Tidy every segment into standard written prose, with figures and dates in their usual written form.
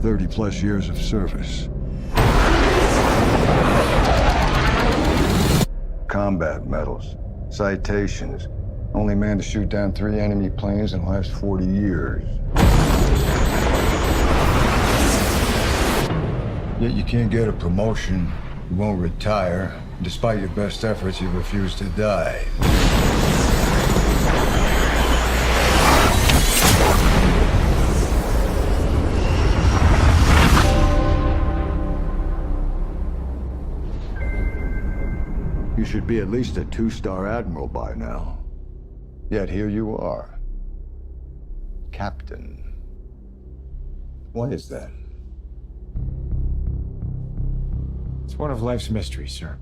30+ years of service. Combat medals, citations. Only man to shoot down 3 enemy planes in the last 40 years. Yet you can't get a promotion, you won't retire. Despite your best efforts, you refuse to die. You should be at least a 2-star admiral by now. Yet here you are. Captain. Why is that? It's one of life's mysteries, sir.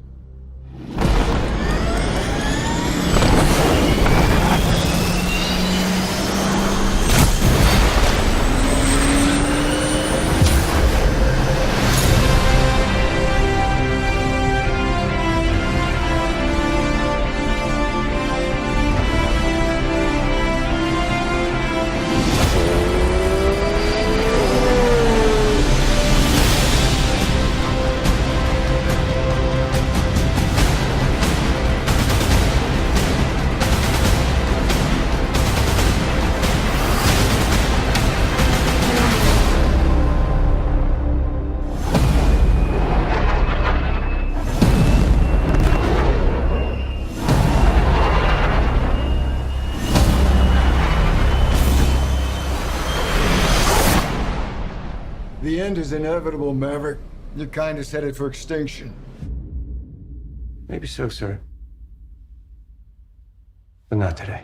The end is inevitable, Maverick. Your kind is headed for extinction. Maybe so, sir. But not today.